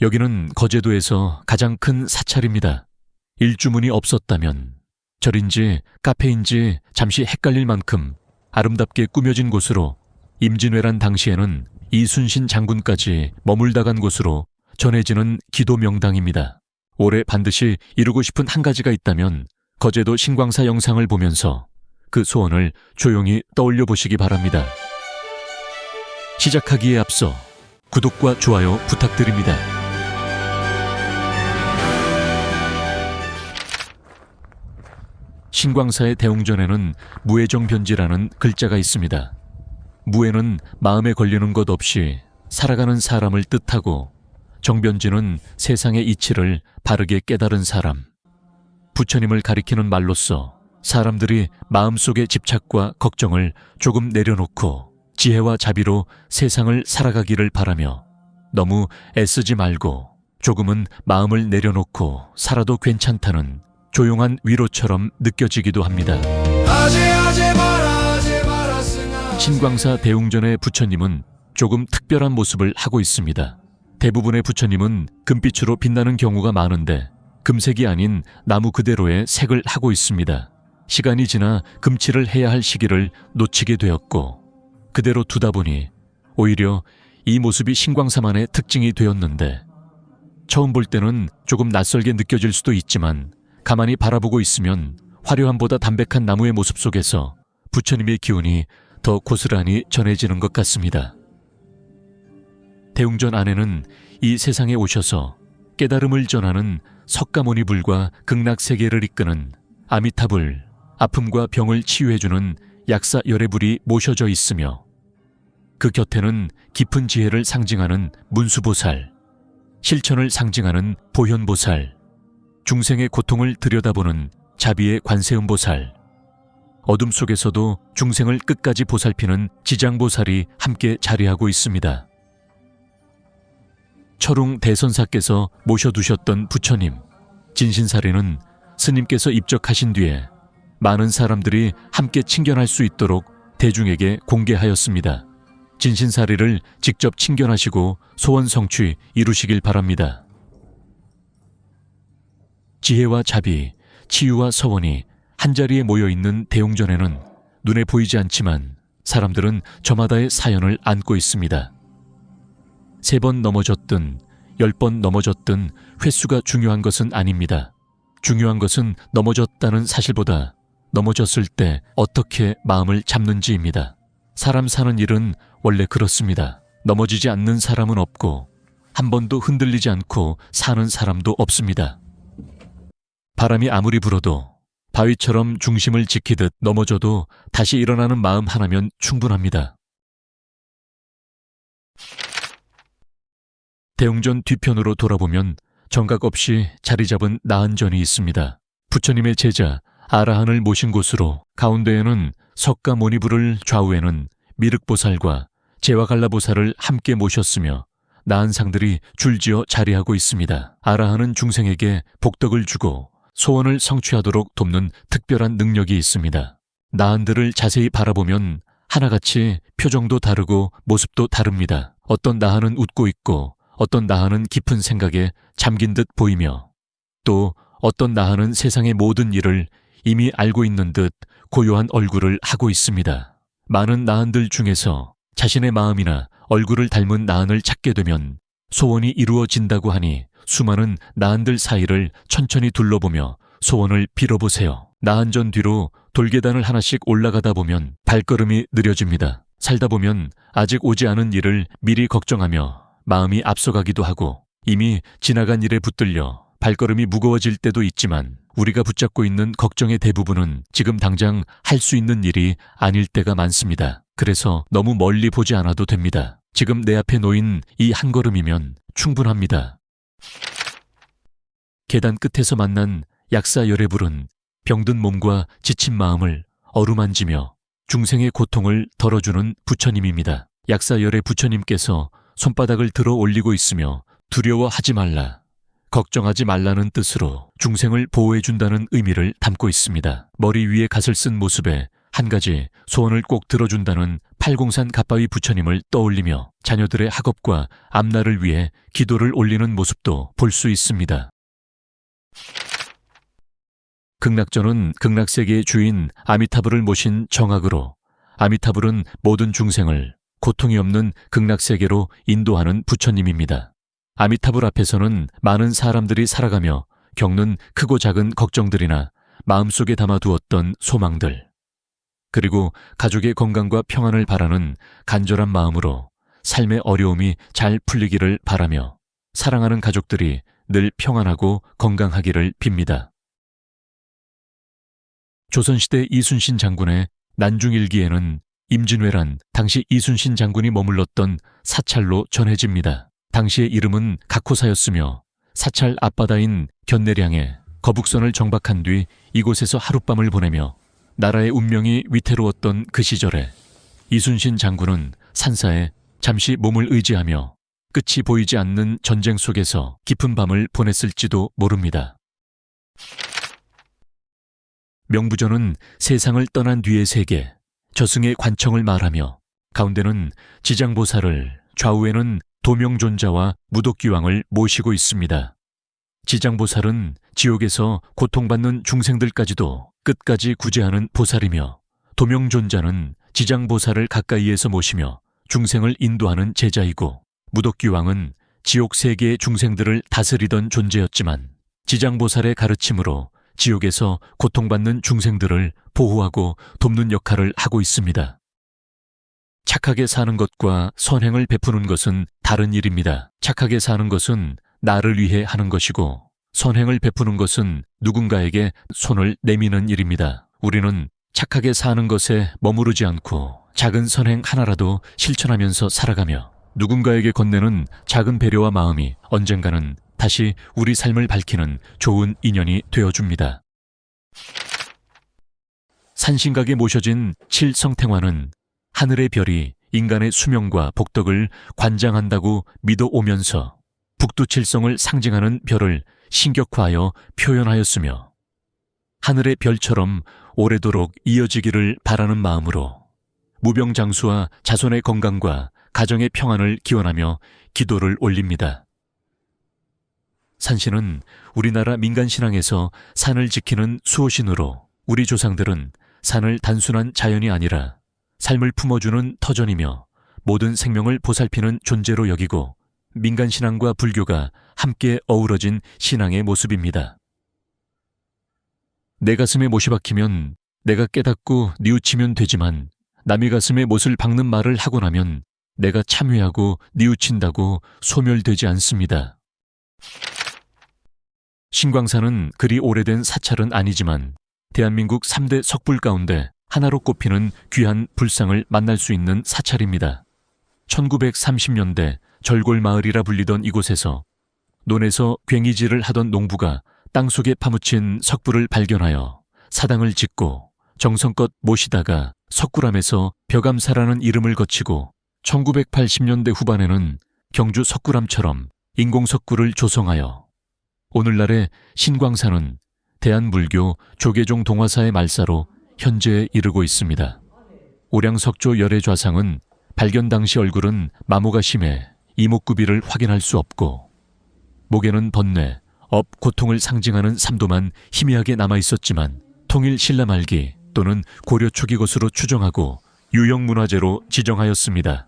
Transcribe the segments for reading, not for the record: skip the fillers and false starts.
여기는 거제도에서 가장 큰 사찰입니다. 일주문이 없었다면 절인지 카페인지 잠시 헷갈릴 만큼 아름답게 꾸며진 곳으로 임진왜란 당시에는 이순신 장군까지 머물다 간 곳으로 전해지는 기도 명당입니다. 올해 반드시 이루고 싶은 한 가지가 있다면 거제도 신광사 영상을 보면서 그 소원을 조용히 떠올려 보시기 바랍니다. 시작하기에 앞서 구독과 좋아요 부탁드립니다. 신광사의 대웅전에는 무해정변지라는 글자가 있습니다. 무해는 마음에 걸리는 것 없이 살아가는 사람을 뜻하고, 정변지는 세상의 이치를 바르게 깨달은 사람, 부처님을 가리키는 말로써 사람들이 마음속의 집착과 걱정을 조금 내려놓고 지혜와 자비로 세상을 살아가기를 바라며, 너무 애쓰지 말고 조금은 마음을 내려놓고 살아도 괜찮다는 조용한 위로처럼 느껴지기도 합니다. 신광사 대웅전의 부처님은 조금 특별한 모습을 하고 있습니다. 대부분의 부처님은 금빛으로 빛나는 경우가 많은데 금색이 아닌 나무 그대로의 색을 하고 있습니다. 시간이 지나 금칠을 해야 할 시기를 놓치게 되었고, 그대로 두다 보니 오히려 이 모습이 신광사만의 특징이 되었는데, 처음 볼 때는 조금 낯설게 느껴질 수도 있지만 가만히 바라보고 있으면 화려함보다 담백한 나무의 모습 속에서 부처님의 기운이 더 고스란히 전해지는 것 같습니다. 대웅전 안에는 이 세상에 오셔서 깨달음을 전하는 석가모니불과 극락세계를 이끄는 아미타불, 아픔과 병을 치유해주는 약사열애불이 모셔져 있으며, 그 곁에는 깊은 지혜를 상징하는 문수보살, 실천을 상징하는 보현보살, 중생의 고통을 들여다보는 자비의 관세음보살, 어둠 속에서도 중생을 끝까지 보살피는 지장보살이 함께 자리하고 있습니다. 철웅 대선사께서 모셔두셨던 부처님, 진신사리는 스님께서 입적하신 뒤에 많은 사람들이 함께 친견할 수 있도록 대중에게 공개하였습니다. 진신사리를 직접 친견하시고 소원 성취 이루시길 바랍니다. 지혜와 자비, 치유와 서원이 한자리에 모여있는 대웅전에는 눈에 보이지 않지만 사람들은 저마다의 사연을 안고 있습니다. 3번 넘어졌든 10번 넘어졌든 횟수가 중요한 것은 아닙니다. 중요한 것은 넘어졌다는 사실보다 넘어졌을 때 어떻게 마음을 잡는지입니다. 사람 사는 일은 원래 그렇습니다. 넘어지지 않는 사람은 없고 한 번도 흔들리지 않고 사는 사람도 없습니다. 바람이 아무리 불어도 바위처럼 중심을 지키듯 넘어져도 다시 일어나는 마음 하나면 충분합니다. 대웅전 뒤편으로 돌아보면 정각 없이 자리 잡은 나은전이 있습니다. 부처님의 제자 아라한을 모신 곳으로 가운데에는 석가모니불을, 좌우에는 미륵보살과 제와갈라보살을 함께 모셨으며 나은상들이 줄지어 자리하고 있습니다. 아라한은 중생에게 복덕을 주고 소원을 성취하도록 돕는 특별한 능력이 있습니다. 나한들을 자세히 바라보면 하나같이 표정도 다르고 모습도 다릅니다. 어떤 나한은 웃고 있고 어떤 나한은 깊은 생각에 잠긴 듯 보이며, 또 어떤 나한은 세상의 모든 일을 이미 알고 있는 듯 고요한 얼굴을 하고 있습니다. 많은 나한들 중에서 자신의 마음이나 얼굴을 닮은 나한을 찾게 되면 소원이 이루어진다고 하니 수많은 나한들 사이를 천천히 둘러보며 소원을 빌어보세요. 나한전 뒤로 돌계단을 하나씩 올라가다 보면 발걸음이 느려집니다. 살다 보면 아직 오지 않은 일을 미리 걱정하며 마음이 앞서가기도 하고, 이미 지나간 일에 붙들려 발걸음이 무거워질 때도 있지만 우리가 붙잡고 있는 걱정의 대부분은 지금 당장 할 수 있는 일이 아닐 때가 많습니다. 그래서 너무 멀리 보지 않아도 됩니다. 지금 내 앞에 놓인 이 한 걸음이면 충분합니다. 계단 끝에서 만난 약사열애불은 병든 몸과 지친 마음을 어루만지며 중생의 고통을 덜어주는 부처님입니다. 약사열애 부처님께서 손바닥을 들어 올리고 있으며 두려워하지 말라, 걱정하지 말라는 뜻으로 중생을 보호해준다는 의미를 담고 있습니다. 머리 위에 갓을 쓴 모습에 한 가지 소원을 꼭 들어준다는 팔공산 갓바위 부처님을 떠올리며 자녀들의 학업과 앞날을 위해 기도를 올리는 모습도 볼 수 있습니다. 극락전은 극락세계의 주인 아미타불을 모신 정악으로 아미타불은 모든 중생을 고통이 없는 극락세계로 인도하는 부처님입니다. 아미타불 앞에서는 많은 사람들이 살아가며 겪는 크고 작은 걱정들이나 마음속에 담아두었던 소망들, 그리고 가족의 건강과 평안을 바라는 간절한 마음으로 삶의 어려움이 잘 풀리기를 바라며 사랑하는 가족들이 늘 평안하고 건강하기를 빕니다. 조선시대 이순신 장군의 난중일기에는 임진왜란 당시 이순신 장군이 머물렀던 사찰로 전해집니다. 당시의 이름은 각호사였으며 사찰 앞바다인 견내량에 거북선을 정박한 뒤 이곳에서 하룻밤을 보내며 나라의 운명이 위태로웠던 그 시절에 이순신 장군은 산사에 잠시 몸을 의지하며 끝이 보이지 않는 전쟁 속에서 깊은 밤을 보냈을지도 모릅니다. 명부전은 세상을 떠난 뒤의 세계, 저승의 관청을 말하며 가운데는 지장보살을, 좌우에는 도명존자와 무독기왕을 모시고 있습니다. 지장보살은 지옥에서 고통받는 중생들까지도 끝까지 구제하는 보살이며, 도명존자는 지장보살을 가까이에서 모시며 중생을 인도하는 제자이고, 무독기왕은 지옥 세계의 중생들을 다스리던 존재였지만 지장보살의 가르침으로 지옥에서 고통받는 중생들을 보호하고 돕는 역할을 하고 있습니다. 착하게 사는 것과 선행을 베푸는 것은 다른 일입니다. 착하게 사는 것은 나를 위해 하는 것이고, 선행을 베푸는 것은 누군가에게 손을 내미는 일입니다. 우리는 착하게 사는 것에 머무르지 않고 작은 선행 하나라도 실천하면서 살아가며 누군가에게 건네는 작은 배려와 마음이 언젠가는 다시 우리 삶을 밝히는 좋은 인연이 되어줍니다. 산신각에 모셔진 칠성탱화는 하늘의 별이 인간의 수명과 복덕을 관장한다고 믿어오면서 북두칠성을 상징하는 별을 신격화하여 표현하였으며, 하늘의 별처럼 오래도록 이어지기를 바라는 마음으로 무병장수와 자손의 건강과 가정의 평안을 기원하며 기도를 올립니다. 산신은 우리나라 민간신앙에서 산을 지키는 수호신으로, 우리 조상들은 산을 단순한 자연이 아니라 삶을 품어주는 터전이며 모든 생명을 보살피는 존재로 여기고, 민간신앙과 불교가 함께 어우러진 신앙의 모습입니다. 내 가슴에 못이 박히면 내가 깨닫고 뉘우치면 되지만, 남의 가슴에 못을 박는 말을 하고 나면 내가 참회하고 뉘우친다고 소멸되지 않습니다. 신광사는 그리 오래된 사찰은 아니지만 대한민국 3대 석불 가운데 하나로 꼽히는 귀한 불상을 만날 수 있는 사찰입니다. 1930년대 절골마을이라 불리던 이곳에서 논에서 괭이질을 하던 농부가 땅속에 파묻힌 석불을 발견하여 사당을 짓고 정성껏 모시다가 석굴암에서 벼감사라는 이름을 거치고 1980년대 후반에는 경주 석굴암처럼 인공석굴을 조성하여 오늘날의 신광사는 대한불교 조계종 동화사의 말사로 현재에 이르고 있습니다. 오량석조 열애좌상은 발견 당시 얼굴은 마모가 심해 이목구비를 확인할 수 없고, 목에는 번뇌, 업, 고통을 상징하는 삼도만 희미하게 남아있었지만 통일 신라 말기 또는 고려 초기 것으로 추정하고 유형문화재로 지정하였습니다.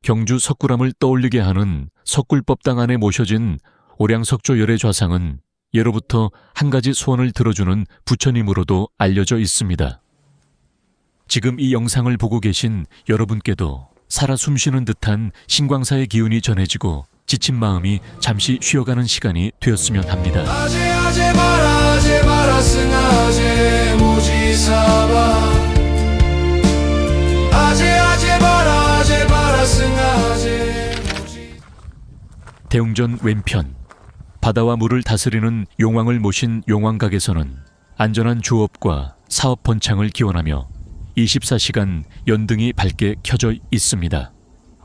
경주 석굴암을 떠올리게 하는 석굴법당 안에 모셔진 오량석조 열애좌상은 예로부터 한 가지 소원을 들어주는 부처님으로도 알려져 있습니다. 지금 이 영상을 보고 계신 여러분께도 살아 숨쉬는 듯한 신광사의 기운이 전해지고 지친 마음이 잠시 쉬어가는 시간이 되었으면 합니다. 대웅전 왼편, 바다와 물을 다스리는 용왕을 모신 용왕각에서는 안전한 조업과 사업 번창을 기원하며 24시간 연등이 밝게 켜져 있습니다.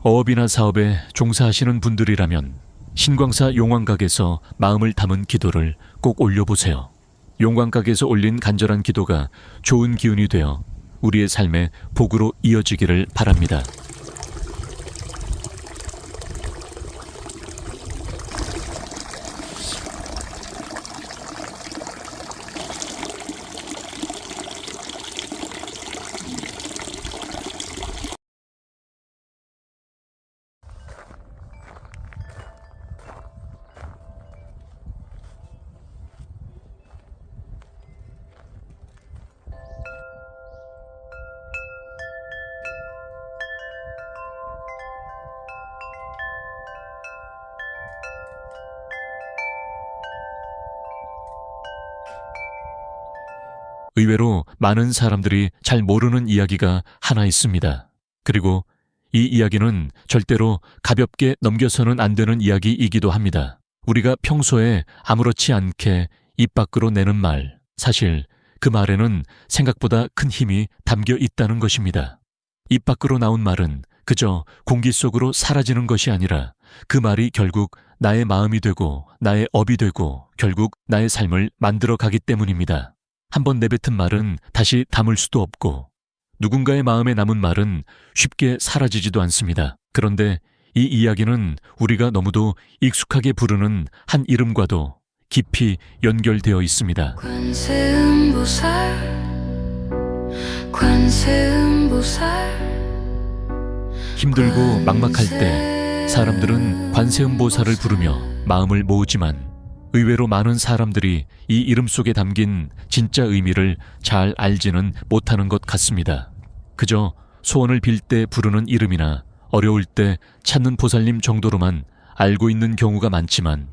어업이나 사업에 종사하시는 분들이라면 신광사 용왕각에서 마음을 담은 기도를 꼭 올려보세요. 용광각에서 올린 간절한 기도가 좋은 기운이 되어 우리의 삶의 복으로 이어지기를 바랍니다. 의외로 많은 사람들이 잘 모르는 이야기가 하나 있습니다. 그리고 이 이야기는 절대로 가볍게 넘겨서는 안 되는 이야기이기도 합니다. 우리가 평소에 아무렇지 않게 입 밖으로 내는 말, 사실 그 말에는 생각보다 큰 힘이 담겨 있다는 것입니다. 입 밖으로 나온 말은 그저 공기 속으로 사라지는 것이 아니라 그 말이 결국 나의 마음이 되고 나의 업이 되고 결국 나의 삶을 만들어 가기 때문입니다. 한번 내뱉은 말은 다시 담을 수도 없고 누군가의 마음에 남은 말은 쉽게 사라지지도 않습니다. 그런데 이 이야기는 우리가 너무도 익숙하게 부르는 한 이름과도 깊이 연결되어 있습니다. 힘들고 막막할 때 사람들은 관세음보살을 부르며 마음을 모으지만 의외로 많은 사람들이 이 이름 속에 담긴 진짜 의미를 잘 알지는 못하는 것 같습니다. 그저 소원을 빌 때 부르는 이름이나 어려울 때 찾는 보살님 정도로만 알고 있는 경우가 많지만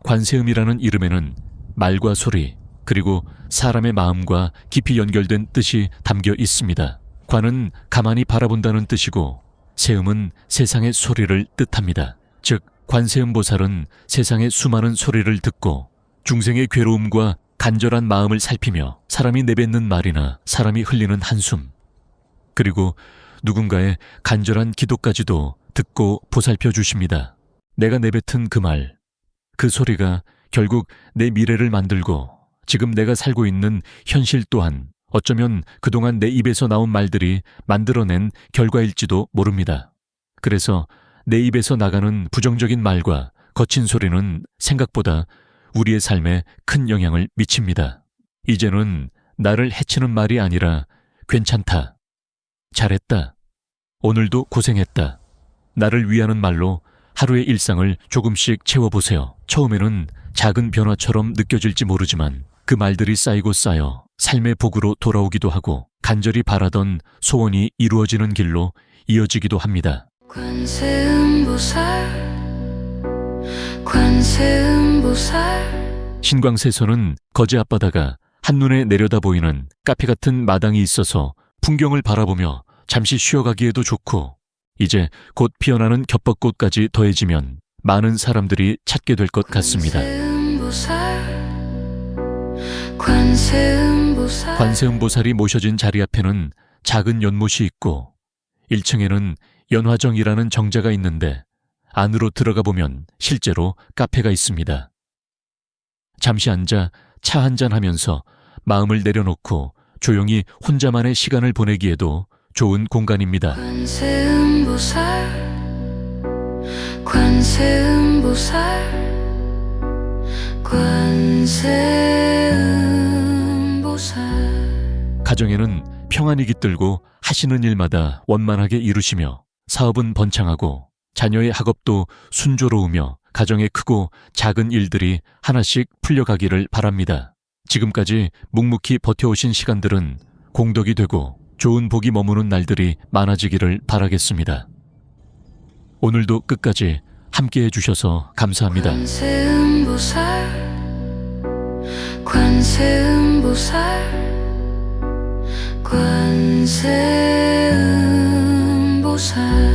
관세음이라는 이름에는 말과 소리 그리고 사람의 마음과 깊이 연결된 뜻이 담겨 있습니다. 관은 가만히 바라본다는 뜻이고 세음은 세상의 소리를 뜻합니다. 즉 관세음보살은 세상의 수많은 소리를 듣고 중생의 괴로움과 간절한 마음을 살피며 사람이 내뱉는 말이나 사람이 흘리는 한숨 그리고 누군가의 간절한 기도까지도 듣고 보살펴 주십니다. 내가 내뱉은 그 말, 그 소리가 결국 내 미래를 만들고 지금 내가 살고 있는 현실 또한 어쩌면 그동안 내 입에서 나온 말들이 만들어낸 결과일지도 모릅니다. 그래서 내 입에서 나가는 부정적인 말과 거친 소리는 생각보다 우리의 삶에 큰 영향을 미칩니다. 이제는 나를 해치는 말이 아니라 괜찮다, 잘했다, 오늘도 고생했다, 나를 위하는 말로 하루의 일상을 조금씩 채워보세요. 처음에는 작은 변화처럼 느껴질지 모르지만 그 말들이 쌓이고 쌓여 삶의 복으로 돌아오기도 하고 간절히 바라던 소원이 이루어지는 길로 이어지기도 합니다. 신광세소는 거제 앞바다가 한눈에 내려다 보이는 카페 같은 마당이 있어서 풍경을 바라보며 잠시 쉬어가기에도 좋고 이제 곧 피어나는 겹벚꽃까지 더해지면 많은 사람들이 찾게 될 것 같습니다. 관세음보살이 모셔진 자리 앞에는 작은 연못이 있고 1층에는 연화정이라는 정자가 있는데 안으로 들어가 보면 실제로 카페가 있습니다. 잠시 앉아 차 한잔 하면서 마음을 내려놓고 조용히 혼자만의 시간을 보내기에도 좋은 공간입니다. 가정에는 평안이 깃들고 하시는 일마다 원만하게 이루시며 사업은 번창하고 자녀의 학업도 순조로우며 가정의 크고 작은 일들이 하나씩 풀려가기를 바랍니다. 지금까지 묵묵히 버텨오신 시간들은 공덕이 되고 좋은 복이 머무는 날들이 많아지기를 바라겠습니다. 오늘도 끝까지 함께 해주셔서 감사합니다. 관세음보살